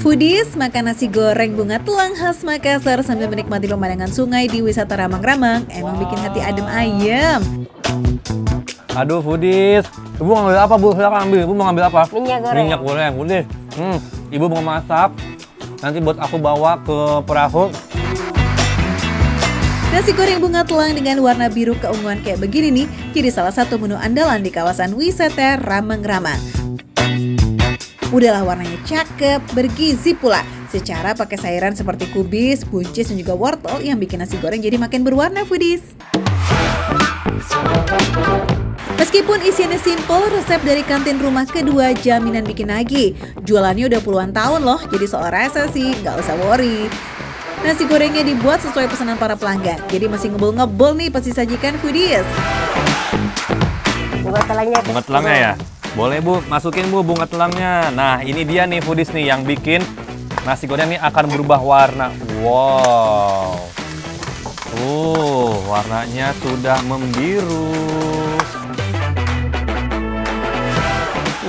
Foodies, makan nasi goreng bunga telang khas Makassar sambil menikmati pemandangan sungai di wisata Ramang-Ramang emang bikin hati adem ayem. Aduh, Foodies. Ibu ngambil apa, Bu? Silakan ambil. Ibu mau ngambil apa? Minyak goreng. Minyak goreng, Foodies. Ibu mau masak. Nanti buat aku bawa ke perahu. Nasi goreng bunga telang dengan warna biru keunguan kayak begini nih, jadi salah satu menu andalan di kawasan wisata Ramang-Ramang. Udahlah warnanya cakep, bergizi pula. Secara pakai sayuran seperti kubis, buncis, dan juga wortel yang bikin nasi goreng jadi makin berwarna, Foodies. Meskipun isiannya simple, resep dari kantin rumah kedua jaminan bikin nagih. Jualannya udah puluhan tahun loh, jadi soal rasa sih nggak usah worry. Nasi gorengnya dibuat sesuai pesanan para pelanggan, jadi masih ngebul-ngebul nih pas disajikan, Foodies. Bunga telangnya. Bunga telangnya ya? Boleh, Bu. Masukin, Bu, bunga telangnya. Nah, ini dia nih, Foodies nih, yang bikin nasi goreng ini akan berubah warna. Wow. Warnanya sudah membiru.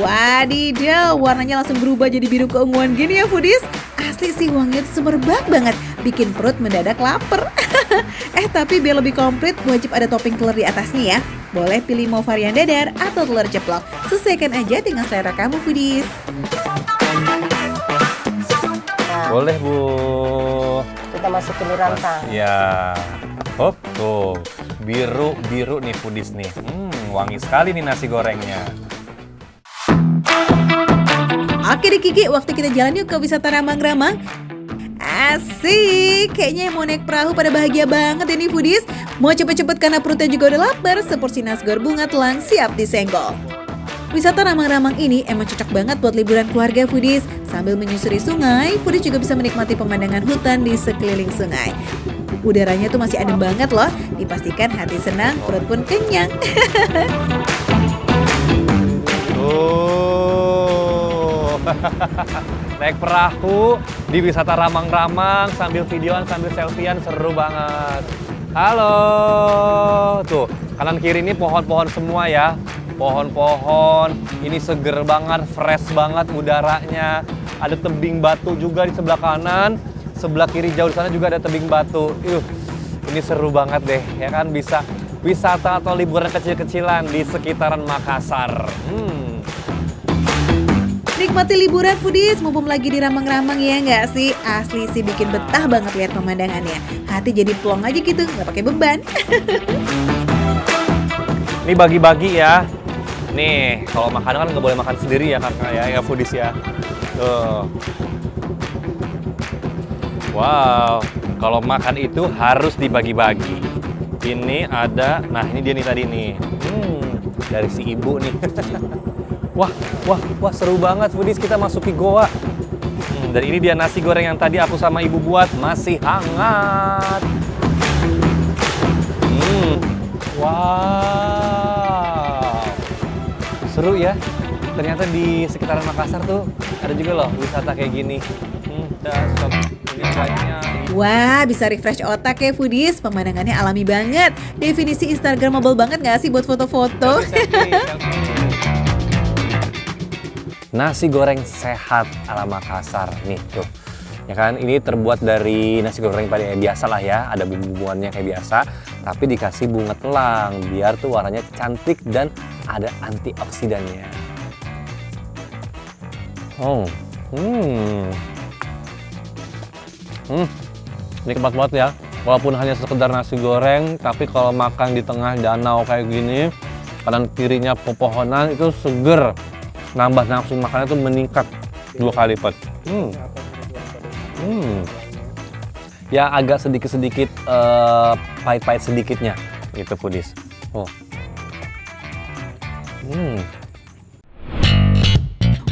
Wadidaw, warnanya langsung berubah jadi biru keunguan gini ya, Foodies. Asli sih wanginya tuh semerbak banget, bikin perut mendadak lapar. Tapi biar lebih komplit, wajib ada topping telur di atasnya ya. Boleh pilih mau varian dadar atau telur ceplok. Sesuaikan aja dengan selera kamu, Foodies. Boleh, Bu. Kita masukin di rantang. Ya. Hop, tuh. Biru-biru nih, Foodies nih. Wangi sekali nih nasi gorengnya. Oke deh Kiki, waktu kita jalan yuk ke wisata Ramang-Ramang. Asik, kayaknya yang mau naik perahu pada bahagia banget ini, Foodies. Mau cepet-cepet karena perutnya juga udah lapar, seporsi nasi goreng bunga telang siap disenggol. Wisata Ramang-Ramang ini emang cocok banget buat liburan keluarga, Foodies. Sambil menyusuri sungai, Foodies juga bisa menikmati pemandangan hutan di sekeliling sungai. Udaranya tuh masih adem banget loh, dipastikan hati senang, perut pun kenyang. Naik perahu di wisata Ramang-Ramang sambil videoan, sambil selfiean, seru banget. Halo, tuh kanan kiri ini pohon-pohon semua ya, pohon-pohon. Ini seger banget, fresh banget udaranya. Ada tebing batu juga di sebelah kanan, sebelah kiri jauh di sana juga ada tebing batu. Ini seru banget deh, ya kan, bisa wisata atau liburan kecil-kecilan di sekitaran Makassar. Nikmati liburan, Foodies, mumpung lagi di Ramang-Ramang ya nggak sih? Asli sih bikin betah banget lihat pemandangannya. Hati jadi plong aja gitu, nggak pakai beban. Ini bagi-bagi ya. Nih, kalau makan kan nggak boleh makan sendiri ya kakak ya Foodies ya. Tuh. Wow, kalau makan itu harus dibagi-bagi. Ini ada, nah ini dia nih tadi nih. Dari si ibu nih. Wah, seru banget, Foodies, kita masuki goa. Dan ini dia nasi goreng yang tadi aku sama ibu buat, masih hangat. Wow, seru ya. Ternyata di sekitaran Makassar tuh ada juga loh wisata kayak gini. Wah, bisa refresh otak ya, Foodies. Pemandangannya alami banget. Definisi Instagramable banget nggak sih buat foto-foto? Nasi goreng sehat ala Makassar nih tuh, ya kan, ini terbuat dari nasi goreng pada biasa lah ya, ada bumbu-bumbuannya kayak biasa, tapi dikasih bunga telang biar tuh warnanya cantik dan ada antioksidannya. Nikmat banget ya, walaupun hanya sekedar nasi goreng, tapi kalau makan di tengah danau kayak gini, kanan kirinya pepohonan, itu seger. Nambah nafsu makannya tuh meningkat 2 kali lipat. Ya agak sedikit-sedikit pahit-pahit sedikitnya gitu, Foodies.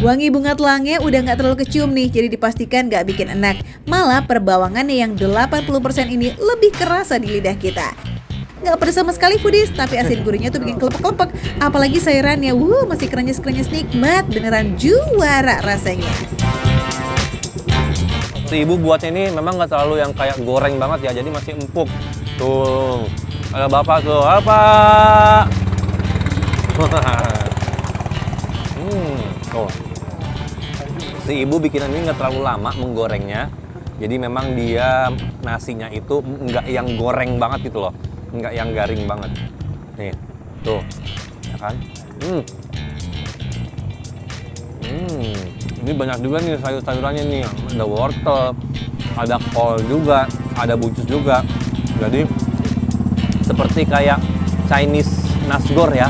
Wangi bunga telangnya udah nggak terlalu kecium nih, jadi dipastikan nggak bikin enak. Malah perbawangannya yang 80% ini lebih kerasa di lidah kita. Nggak pedas sama sekali, Foodies, tapi asin gurihnya tuh bikin kelepek-kelepek. Apalagi sayurannya, masih krenyes-krenyes, nikmat, beneran juara rasanya. Si ibu buatnya ini memang nggak terlalu yang kayak goreng banget ya, jadi masih empuk. Tuh, ada bapak tuh, apa? Si ibu bikinan ini nggak terlalu lama menggorengnya. Jadi memang dia nasinya itu nggak yang goreng banget gitu loh. Nggak yang garing banget. Nih, tuh. Ya kan? Ini banyak juga nih sayur-sayurannya nih. Ada wortel, ada kol juga, ada buncis juga. Jadi seperti kayak Chinese nasgor ya.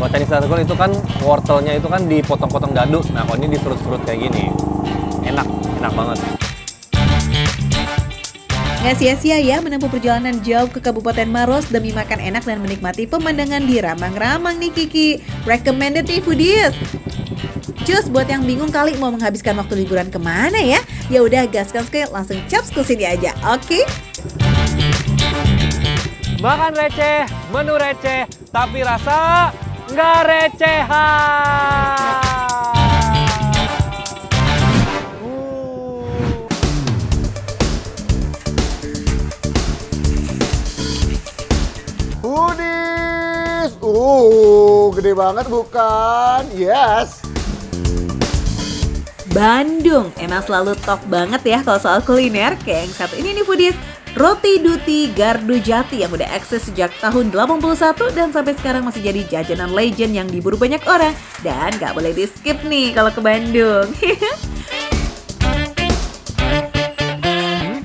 Kalau Chinese nasgor itu kan wortelnya itu kan dipotong-potong dadu. Nah, kalau ini diserut-serut kayak gini. Enak banget. Nggak sia-sia ya menempuh perjalanan jauh ke Kabupaten Maros demi makan enak dan menikmati pemandangan di Ramang-Ramang nih Kiki. Recommended nih foodies. Cus, buat yang bingung kali mau menghabiskan waktu liburan kemana ya? Ya udah gaskan sekali, langsung caps ke sini aja, oke? Makan receh, menu receh, tapi rasa nggak recehan. Foodies, gede banget bukan? Yes. Bandung, emang selalu top banget ya kalau soal kuliner. Kayak yang satu ini nih foodies, Roti Duti Gardu Jati yang udah eksis sejak tahun 81 dan sampai sekarang masih jadi jajanan legend yang diburu banyak orang. Dan gak boleh di skip nih kalau ke Bandung.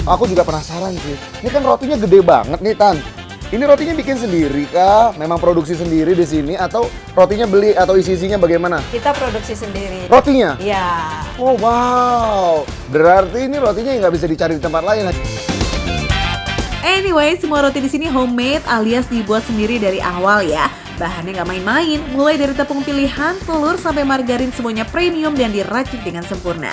Aku juga penasaran sih. Ini kan rotinya gede banget nih, Tan. Ini rotinya bikin sendiri kah? Memang produksi sendiri di sini atau rotinya beli atau isi-isinya bagaimana? Kita produksi sendiri. Rotinya? Iya. Oh wow. Berarti ini rotinya nggak bisa dicari di tempat lain. Anyway, semua roti di sini homemade alias dibuat sendiri dari awal ya. Bahannya nggak main-main, mulai dari tepung pilihan, telur, sampai margarin semuanya premium dan diracik dengan sempurna.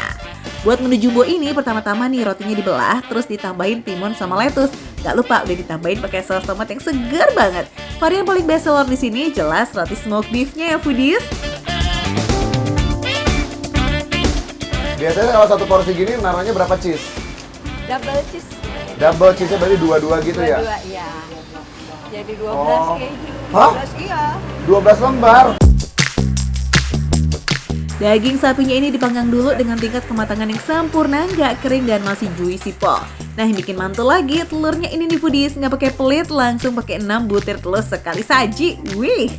Buat menu jumbo ini, pertama-tama nih rotinya dibelah, terus ditambahin timun sama lettuce. Gak lupa udah ditambahin pakai saus tomat yang segar banget. Varian paling best seller di sini jelas roti smoked beef-nya ya foodies. Biasanya kalau satu porsi gini naruhnya berapa cheese? Double cheese. Double cheese-nya berarti dua-dua gitu ya? Dua, iya. Jadi 12 Oh. kayaknya. Hah? 12 iya. 12 lembar. Daging sapinya ini dipanggang dulu dengan tingkat kematangan yang sempurna, nggak kering dan masih juicy po. Nah, yang bikin mantul lagi telurnya ini nih foodies, nggak pakai pelit, langsung pakai 6 butir telur sekali saji. Wih,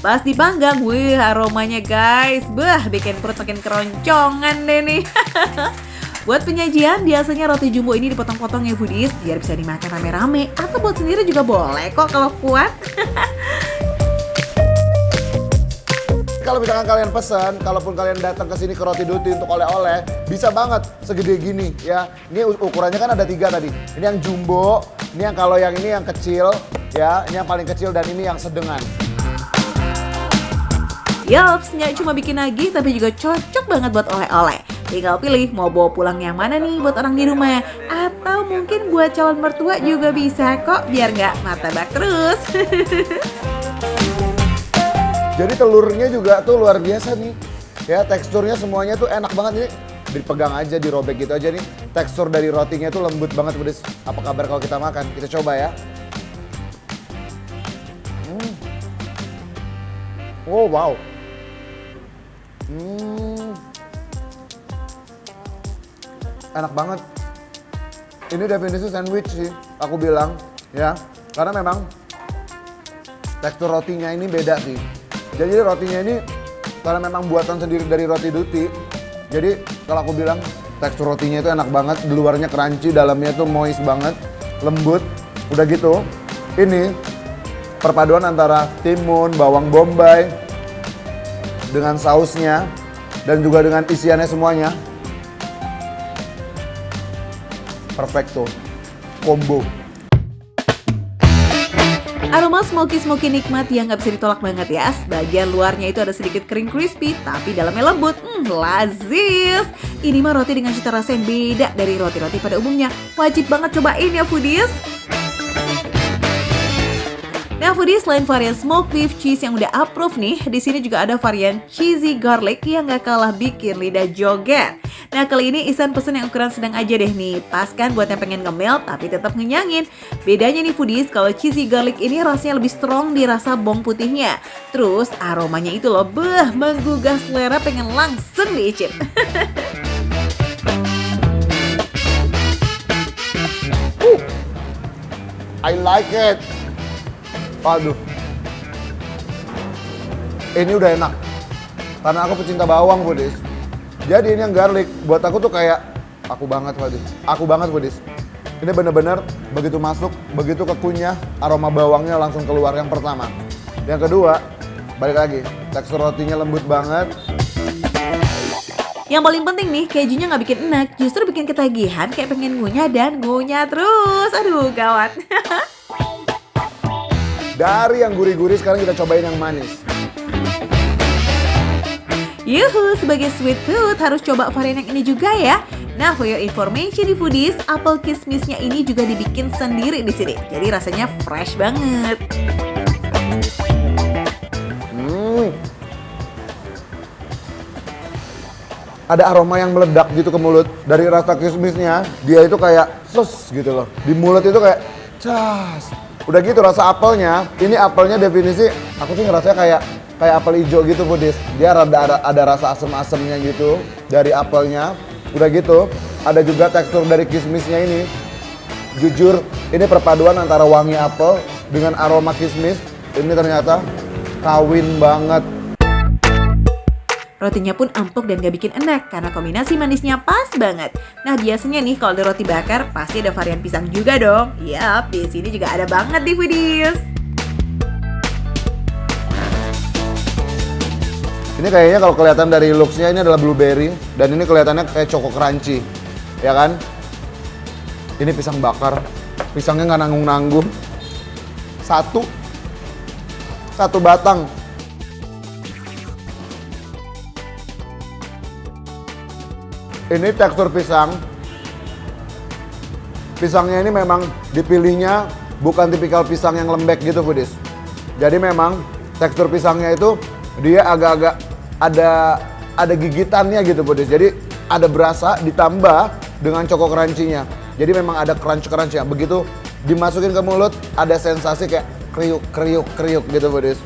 pas dipanggang, wih aromanya guys, bikin perut makin keroncongan deh nih. Buat penyajian, biasanya roti jumbo ini dipotong-potong ya foodies, biar bisa dimakan rame-rame, atau buat sendiri juga boleh kok kalau kuat. Kalau misalkan kalian pesan, kalaupun kalian datang ke sini ke Roti Duti untuk oleh-oleh, bisa banget segede gini ya. Ini ukurannya kan ada 3 tadi. Ini yang jumbo, ini yang kalau yang ini yang kecil ya, ini yang paling kecil dan ini yang sedengan. Yops, nggak cuma bikin nagih tapi juga cocok banget buat oleh-oleh. Tinggal pilih mau bawa pulang yang mana nih buat orang di rumah. Atau mungkin buat calon mertua juga bisa kok, biar nggak martabak terus. Jadi telurnya juga tuh luar biasa nih. Ya, teksturnya semuanya tuh enak banget ini. Dipegang aja, dirobek gitu aja nih. Tekstur dari rotinya tuh lembut banget, pedes. Apa kabar kalau kita makan? Kita coba ya. Oh, wow. Enak banget. Ini definisi sandwich sih, aku bilang. Ya, karena memang tekstur rotinya ini beda sih. Jadi rotinya ini karena memang buatan sendiri dari Roti Duti. Jadi kalau aku bilang tekstur rotinya itu enak banget, di luarnya crunchy, dalamnya tuh moist banget, lembut. Udah gitu, ini perpaduan antara timun, bawang bombay dengan sausnya dan juga dengan isiannya semuanya. Perfecto, combo. Aroma smoky nikmat yang nggak bisa ditolak banget ya. Bagian luarnya itu ada sedikit kering crispy, tapi dalamnya lembut. Lazis. Ini mah roti dengan cita rasa yang beda dari roti-roti pada umumnya. Wajib banget cobain ya foodies. Nah foodies, selain varian smoked beef cheese yang udah approve nih, di sini juga ada varian cheesy garlic yang nggak kalah bikin lidah joget. Nah kali ini Ihsan pesen yang ukuran sedang aja deh nih. Pas kan buat yang pengen ngemil tapi tetap ngenyangin. Bedanya nih foodies, kalau cheesy garlic ini rasanya lebih strong di rasa bawang putihnya. Terus aromanya itu loh, menggugah selera, pengen langsung diicip. I like it. Waduh. Ini udah enak. Karena aku pecinta bawang, Budis. Jadi ini yang garlic, buat aku tuh kayak aku banget, Budis. Aku banget, Budis. Ini bener-bener begitu masuk, begitu kekunyah, aroma bawangnya langsung keluar yang pertama. Yang kedua, balik lagi, tekstur rotinya lembut banget. Yang paling penting nih, kejunya nggak bikin enak, justru bikin ketagihan kayak pengen ngunyah dan ngunyah terus. Aduh, gawat. Dari yang gurih-gurih, sekarang kita cobain yang manis. Yuhu, sebagai sweet tooth harus coba varian yang ini juga ya. Nah, for your information nih foodies, apel kismisnya ini juga dibikin sendiri di sini. Jadi rasanya fresh banget. Ada aroma yang meledak gitu ke mulut. Dari rasa kismisnya, dia itu kayak sus gitu loh. Di mulut itu kayak cas. Udah gitu rasa apelnya, ini apelnya definisi, aku sih ngerasanya kayak apel hijau gitu Budis. Dia ada rasa asem-asemnya gitu dari apelnya. Udah gitu, ada juga tekstur dari kismisnya ini. Jujur, ini perpaduan antara wangi apel dengan aroma kismis. Ini ternyata kawin banget. Rotinya pun empuk dan gak bikin enak karena kombinasi manisnya pas banget. Nah biasanya nih kalau ada roti bakar pasti ada varian pisang juga dong. Yap, di sini juga ada banget nih foodies. Ini kayaknya kalau kelihatan dari looks-nya ini adalah blueberry dan ini kelihatannya kayak choco crunchy, ya kan? Ini pisang bakar, pisangnya nggak nanggung-nanggung. Satu batang. Ini tekstur pisang. Pisangnya ini memang dipilihnya bukan tipikal pisang yang lembek gitu, Budis. Jadi memang tekstur pisangnya itu dia agak-agak ada gigitannya gitu, Budis. Jadi ada berasa ditambah dengan choco crunchy-nya. Jadi memang ada crunch-crunch-nya. Begitu dimasukin ke mulut ada sensasi kayak kriuk gitu, Budis.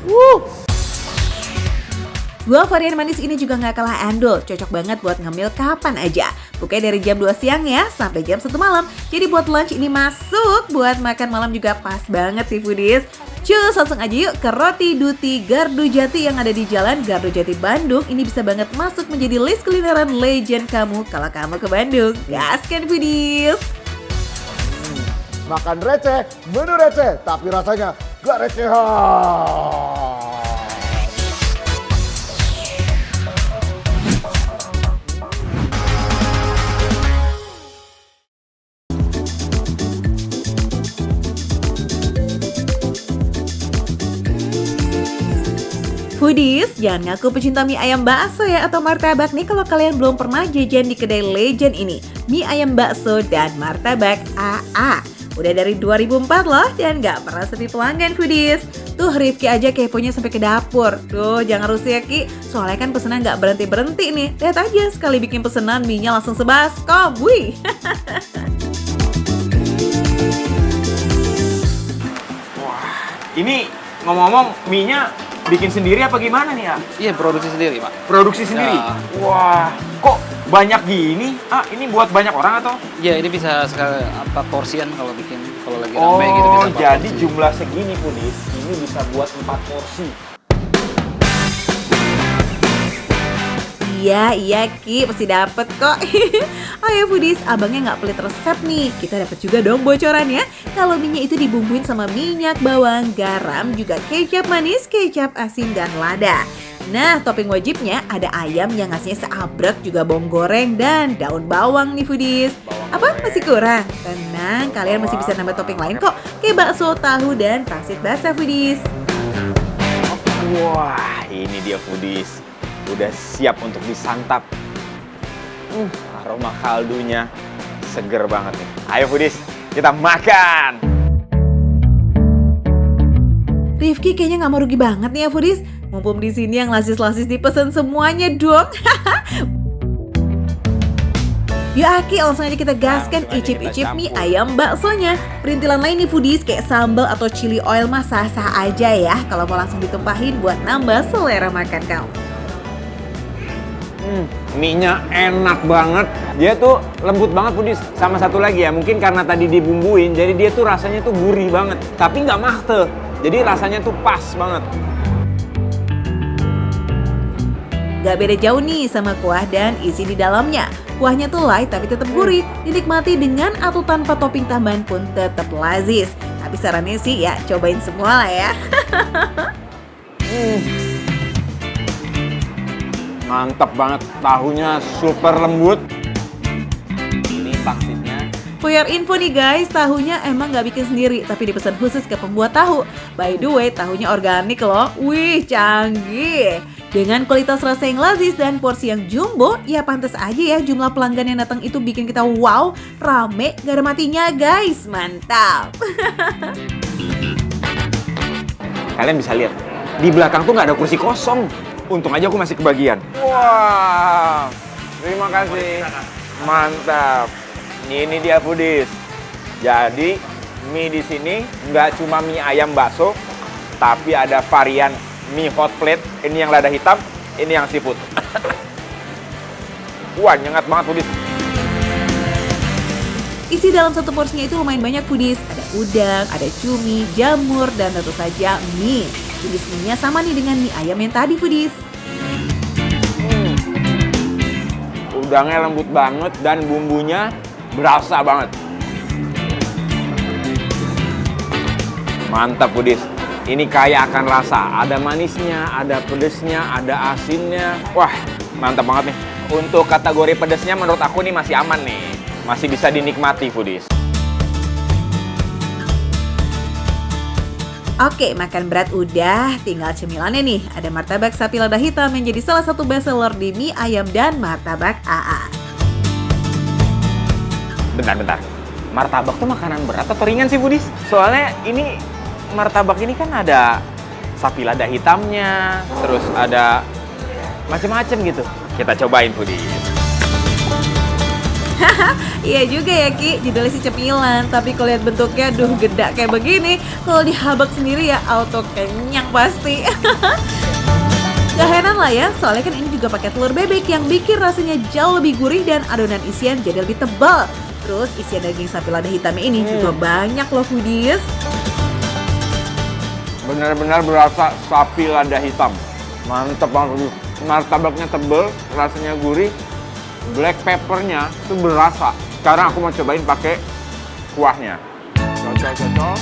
Dua varian manis ini juga gak kalah andol, cocok banget buat ngemil kapan aja. Bukanya dari jam 2 siang ya, sampai jam 1 malam. Jadi buat lunch ini masuk, buat makan malam juga pas banget sih foodies. Cus, langsung aja yuk ke Roti Duti Gardu Jati yang ada di Jalan Gardu Jati Bandung. Ini bisa banget masuk menjadi list kulineran legend kamu kalau kamu ke Bandung. Gaskan foodies! Makan receh, menu receh, tapi rasanya gak recehan. Foodies, jangan ngaku pecinta mie ayam bakso ya atau martabak nih kalau kalian belum pernah jajan di kedai legend ini. Mie ayam bakso dan martabak AA. Udah dari 2004 loh dan gak pernah sepi pelanggan foodies. Tuh Rifki aja keponya sampai ke dapur. Tuh jangan rusuh ya Ki, soalnya kan pesanan gak berhenti-berhenti nih. Lihat aja sekali bikin pesanan mie-nya langsung sebaskom. Wih. Wah, ini ngomong-ngomong mie-nya bikin sendiri apa gimana nih ya? Iya, produksi sendiri, Pak. Produksi sendiri? Ya. Wah, kok banyak gini? Ini buat banyak orang atau? Iya, ini bisa sekali apa porsian kalau bikin kalau lagi rame gitu bisa 4 jadi porsi. jumlah segini Foodies, ini bisa buat 4 porsi. Iya Ki, pasti dapet kok. Ayo foodies, abangnya nggak pelit resep nih. Kita dapat juga dong bocorannya. Kalau mie-nya itu dibumbuin sama minyak, bawang, garam, juga kecap manis, kecap asin, dan lada. Nah, topping wajibnya ada ayam yang ngasihnya seabrek, juga bawang goreng, dan daun bawang nih foodies. Apa? Masih kurang? Tenang, kalian masih bisa nambah topping lain kok. Kayak bakso, tahu, dan pangsit basah foodies. Wah, ini dia Foodies. Udah siap untuk disantap. Aroma kaldunya seger banget nih. Ayo Foodies, kita makan. Rifki kayaknya nggak mau rugi banget nih ya foodies. Mumpung di sini yang lasis-lasis dipesan semuanya dong. Yuk Aki, langsung aja kita gaskan icip-icip mie ayam baksonya. Perintilan lain nih foodies kayak sambal atau chili oil mah sah-sah aja ya kalau mau langsung ditumpahin buat nambah selera makan kamu. Mie-nya enak banget. Dia tuh lembut banget Pudis. Sama satu lagi ya, mungkin karena tadi dibumbuin, jadi dia tuh rasanya tuh gurih banget. Tapi nggak mate, jadi rasanya tuh pas banget. Gak beda jauh nih sama kuah dan isi di dalamnya. Kuahnya tuh light tapi tetap gurih. Dinikmati dengan atau tanpa topping tambahan pun tetap lazis. Tapi sarannya sih ya cobain semua lah ya. Mantap banget, tahunya super lembut. Ini pangsitnya. For your info nih guys, tahunya emang gak bikin sendiri, tapi dipesan khusus ke pembuat tahu. By the way, tahunya organik loh. Wih, canggih. Dengan kualitas rasa yang lazis dan porsi yang jumbo, ya pantas aja ya jumlah pelanggan yang datang itu bikin kita wow, rame, gak ada matinya guys. Mantap. Kalian bisa lihat, di belakang tuh nggak ada kursi kosong. Untung aja aku masih kebagian. Wah, terima kasih. Mantap. Ini dia Pudis. Jadi mie di sini nggak cuma mie ayam bakso, tapi ada varian mie hot plate. Ini yang lada hitam, ini yang seafood. Wah, nyengat banget Pudis. Isi dalam satu porsinya itu lumayan banyak foodies. Ada udang, ada cumi, jamur, dan tentu saja mie. Jenis mie-nya sama nih dengan mie ayam yang tadi foodies. Udangnya lembut banget dan bumbunya berasa banget. Mantap Pudis. Ini kaya akan rasa. Ada manisnya, ada pedesnya, ada asinnya. Wah, mantap banget nih. Untuk kategori pedesnya menurut aku nih masih aman nih. Masih bisa dinikmati Pudis. Oke, makan berat udah, tinggal cemilannya nih. Ada martabak sapi lada hitam yang jadi salah satu bestseller di mie ayam dan martabak AA. Bentar. Martabak tuh makanan berat atau ringan sih Pudis? Soalnya ini martabak ini kan ada sapi lada hitamnya, terus ada macem-macem gitu. Kita cobain Pudis. Iya juga ya Ki, judulnya sih cemilan. Tapi kalau lihat bentuknya, duh geda kayak begini. Kalau dihabak sendiri ya auto kenyang pasti. Gak heran lah ya, soalnya kan ini juga pakai telur bebek yang bikin rasanya jauh lebih gurih dan adonan isian jadi lebih tebal. Terus isian daging sapi lada hitamnya ini juga banyak loh foodies. Benar-benar berasa sapi lada hitam. Mantep banget. Martabaknya tebel, rasanya gurih. Black peppernya itu berasa. Sekarang aku mau cobain pakai kuahnya. Cocok.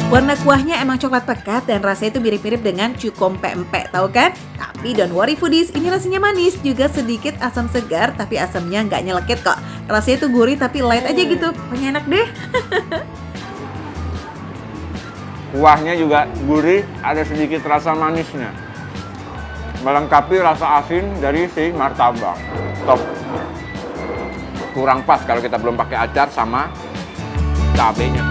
Warna kuahnya emang coklat pekat dan rasanya itu mirip-mirip dengan cukom pempek, tahu kan? Tapi don't worry foodies, ini rasanya manis, juga sedikit asam segar, tapi asamnya nggak nyelekit kok. Rasanya itu gurih tapi light aja gitu, pokoknya enak deh. Kuahnya juga gurih, ada sedikit rasa manisnya. Melengkapi rasa asin dari si martabak. Top. Kurang pas kalau kita belum pakai acar sama cabenya.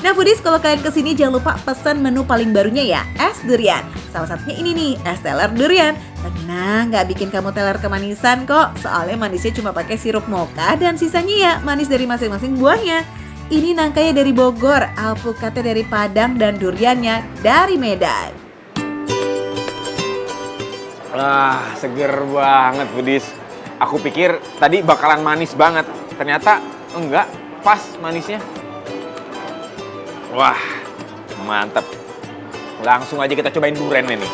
Nah foodies, kalau kalian kesini jangan lupa pesan menu paling barunya ya, es durian. Salah satunya ini nih, es teler durian. Tenang, nggak bikin kamu teler kemanisan kok. Soalnya manisnya cuma pakai sirup mocha dan sisanya ya manis dari masing-masing buahnya. Ini nangkanya dari Bogor, alpukatnya dari Padang, dan duriannya dari Medan. Wah, seger banget Budis. Aku pikir tadi bakalan manis banget. Ternyata enggak, pas manisnya. Wah, mantep. Langsung aja kita cobain duriannya nih.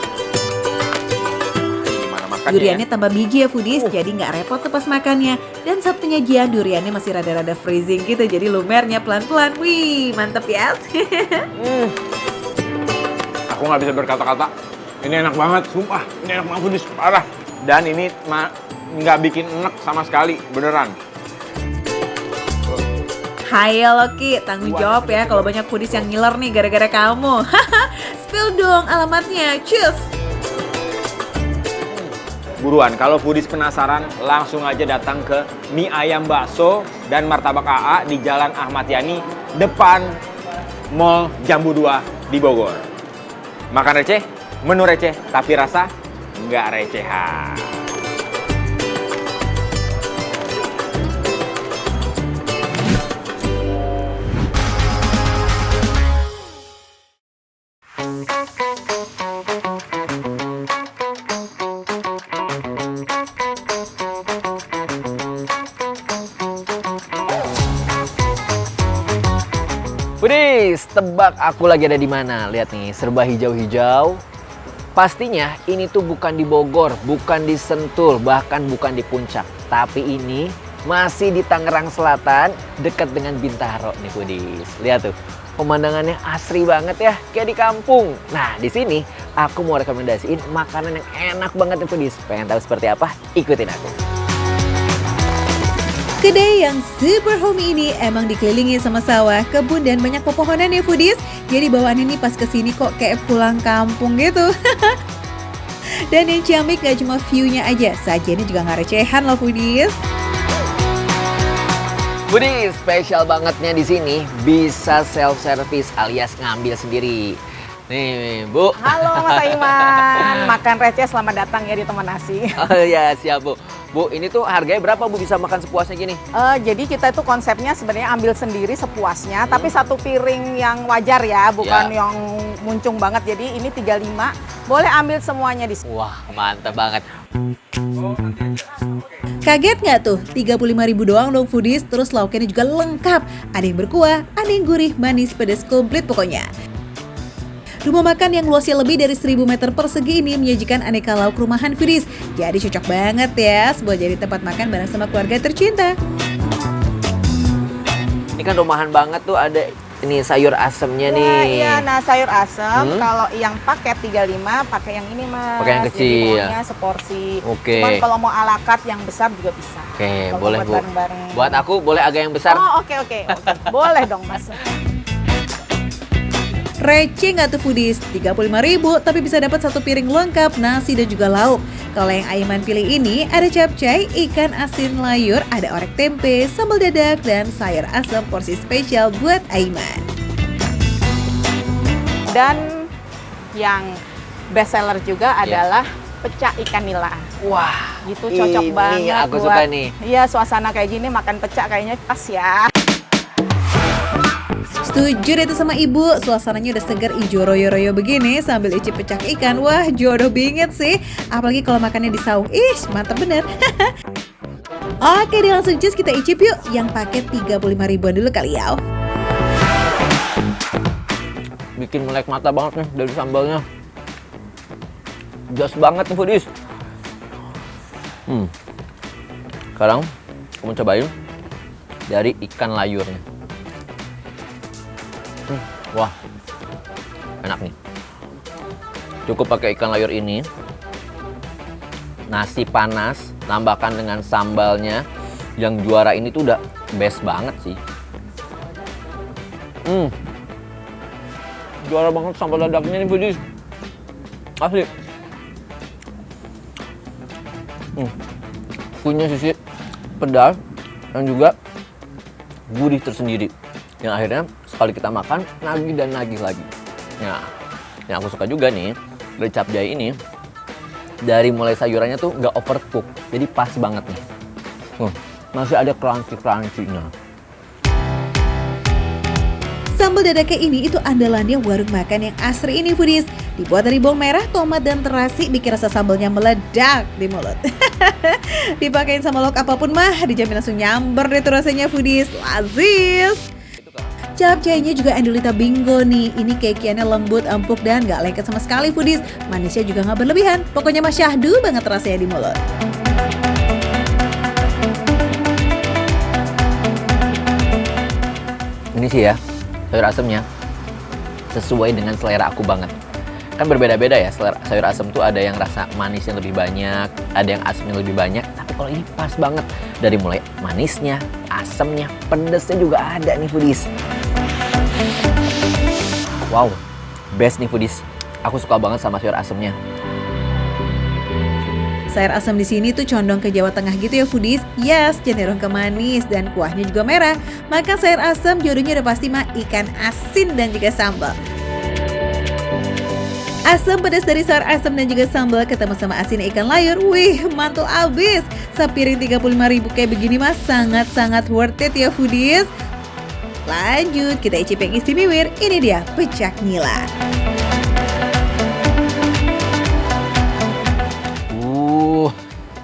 Gimana makannya? Duriannya tambah biji ya foodies, jadi nggak repot tuh pas makannya. Dan saat penyajian duriannya masih rada-rada freezing gitu, jadi lumernya pelan-pelan. Wih, mantep ya. Aku nggak bisa berkata-kata. Ini enak banget, sumpah. Ini enak banget Budis, parah. Dan ini nggak bikin enek sama sekali, beneran. Hai Loki, tanggung jawab ya kalau banyak foodies yang ngiler nih gara-gara kamu. Spill dong alamatnya, cus. Buruan, kalau foodies penasaran, langsung aja datang ke mie ayam bakso dan martabak AA di Jalan Ahmad Yani, depan Mall Jambu 2 di Bogor. Makan receh, menu receh, tapi rasa nggak recehan. Foodies, tebak aku lagi ada di mana? Lihat nih, serba hijau-hijau. Pastinya ini tuh bukan di Bogor, bukan di Sentul, bahkan bukan di Puncak. Tapi ini masih di Tangerang Selatan, dekat dengan Bintaro nih Foodies. Lihat tuh, pemandangannya asri banget ya, kayak di kampung. Nah, di sini aku mau rekomendasiin makanan yang enak banget nih Foodies. Pengen tahu seperti apa? Ikutin aku. Kedai yang super homey ini emang dikelilingi sama sawah, kebun, dan banyak pepohonan ya Foodies. Jadi bawaannya nih pas kesini kok kayak pulang kampung gitu. Dan yang ciamik gak cuma view-nya aja, sajiannya juga gak recehan loh Foodies. Foodies, spesial bangetnya di sini bisa self service alias ngambil sendiri. Nih, Bu. Halo Mas Aiman, makan receh selamat datang ya di Teman Nasi. Oh ya, siap Bu. Bu, ini tuh harganya berapa Bu bisa makan sepuasnya gini? Jadi kita itu konsepnya sebenarnya ambil sendiri sepuasnya, tapi satu piring yang wajar ya, bukan yang muncung banget. Jadi ini 35, boleh ambil semuanya di sini. Wah, mantap banget. Kaget nggak tuh? 35.000 doang loh Foodies, terus lauknya juga lengkap. Ada yang berkuah, ada yang gurih, manis, pedas, komplit pokoknya. Rumah makan yang luasnya lebih dari 1000 meter persegi ini menyajikan aneka lauk rumahan Foodies. Jadi cocok banget ya buat jadi tempat makan bareng sama keluarga tercinta. Ini kan rumahan banget tuh, ada ini sayur asemnya nih. Iya, nah sayur asem kalau yang paket 35 pakai yang ini Mas. Pakai yang kecil. Jadi maunya seporsi. Oke. Cuman kalau mau ala carte yang besar juga bisa. Oke, Kalau boleh buat Bu. bareng-bareng. Buat aku boleh agak yang besar. Oh, oke. Boleh dong Mas. Receh nggak tuh Foodies? 35.000 tapi bisa dapat satu piring lengkap, nasi dan juga lauk. Kalau yang Aiman pilih ini ada capcay, ikan asin layur, ada orek tempe, sambal dadak, dan sayur asam porsi spesial buat Aiman. Dan yang best seller juga adalah pecak ikan nila. Wah, Gitu cocok ini banget aku buat, suka nih. Iya, suasana kayak gini makan pecak kayaknya pas ya. Setuju deh tuh sama ibu, suasananya udah segar ijo royo-royo begini sambil icip pecak ikan. Wah, jodoh bingit sih. Apalagi kalau makannya di saung. Ih, mantap bener. Oke deh, langsung cus kita icip yuk. Yang paket 35.000-an dulu kali ya. Bikin melek mata banget nih dari sambalnya. Jos banget nih Foodies. Sekarang kamu cobain dari ikan layurnya. Wah, enak nih. Cukup pakai ikan layur ini. Nasi panas, tambahkan dengan sambalnya. Yang juara ini tuh udah best banget sih. Juara banget sambal dadaknya nih Foodies. Asli. Punya sisi pedas dan juga gurih tersendiri. Yang akhirnya sekali kita makan, nagih dan nagih lagi. Nah, yang aku suka juga nih, dari capcay ini, dari mulai sayurannya tuh nggak overcook, jadi pas banget nih. Masih ada crunchy-crunchy-nya. Sambal dadaknya ini itu andalannya warung makan yang asri ini Foodies. Dibuat dari bawang merah, tomat, dan terasi, bikin rasa sambalnya meledak di mulut. Dipakein sama lauk apapun mah, dijamin langsung nyamber deh tuh rasanya Foodies. Lazis! Capcaynya juga Andulita Bingo nih. Ini kekiannya lembut, empuk, dan gak lengket sama sekali Foodies. Manisnya juga gak berlebihan. Pokoknya mah syahdu banget rasanya di mulut. Ini sih ya, sayur asemnya sesuai dengan selera aku banget. Kan berbeda-beda ya, sayur asem tuh ada yang rasa manisnya lebih banyak, ada yang asamnya lebih banyak. Tapi kalau ini pas banget. Dari mulai manisnya, asemnya, pedesnya juga ada nih Foodies. Wow, best nih Foodies. Aku suka banget sama sayur asemnya. Sayur asam di sini tuh condong ke Jawa Tengah gitu ya Foodies. Yes, cenderung ke manis dan kuahnya juga merah. Maka sayur asam jodohnya udah pasti mah ikan asin dan juga sambal. Asam pedas dari sayur asam dan juga sambal ketemu sama asin ikan layur. Wih, mantul abis. Sepiring 35.000 kayak begini mah sangat-sangat worth it ya foodies. Lanjut, kita icip yang istimewa. Ini dia pecak nila.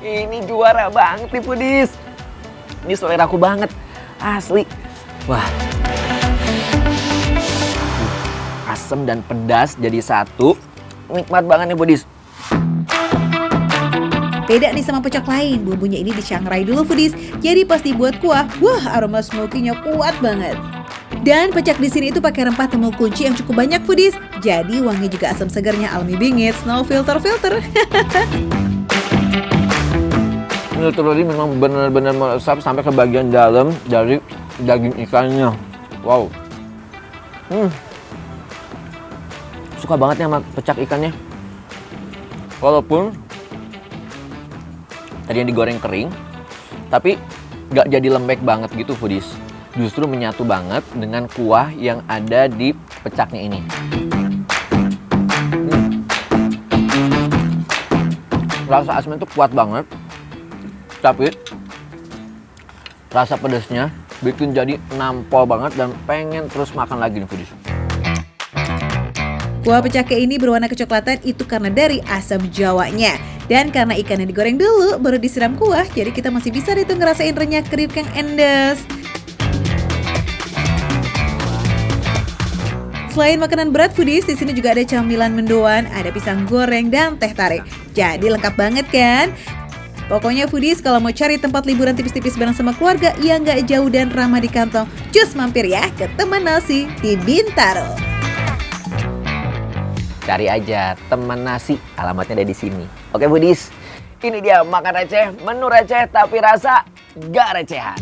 Ini juara banget nih foodies. Ini selera aku banget, asli. Wah, asam dan pedas jadi satu. Nikmat banget nih foodies. Beda nih sama pecak lain, bumbunya ini dicangrai dulu foodies. Jadi pas dibuat kuah, wah aroma smoky-nya kuat banget. Dan pecak di sini itu pakai rempah temul kunci yang cukup banyak foodies. Jadi wangi juga asam segarnya alami bingit, no filter-filter. Literally memang benar-benar meresap sampai ke bagian dalam dari daging ikannya. Wow. Suka banget nih sama pecak ikannya. Walaupun tadi yang digoreng kering, tapi nggak jadi lembek banget gitu foodies. Justru menyatu banget dengan kuah yang ada di pecaknya ini. Rasa asamnya tuh kuat banget, tapi rasa pedasnya bikin jadi nampol banget dan pengen terus makan lagi nih foodies. Kuah pecaknya ini berwarna kecoklatan itu karena dari asam jawanya. Dan karena ikannya digoreng dulu baru disiram kuah, jadi kita masih bisa deh tuh ngerasain renyah kriuk yang endes. Selain makanan berat foodies, di sini juga ada camilan mendoan, ada pisang goreng dan teh tarik. Jadi lengkap banget kan? Pokoknya foodies kalau mau cari tempat liburan tipis-tipis bareng sama keluarga yang nggak jauh dan ramah di kantong, cus mampir ya ke Teman Nasi di Bintaro. Cari aja Teman Nasi, alamatnya ada di sini. Oke foodies, ini dia makan receh, menu receh tapi rasa gak recehan.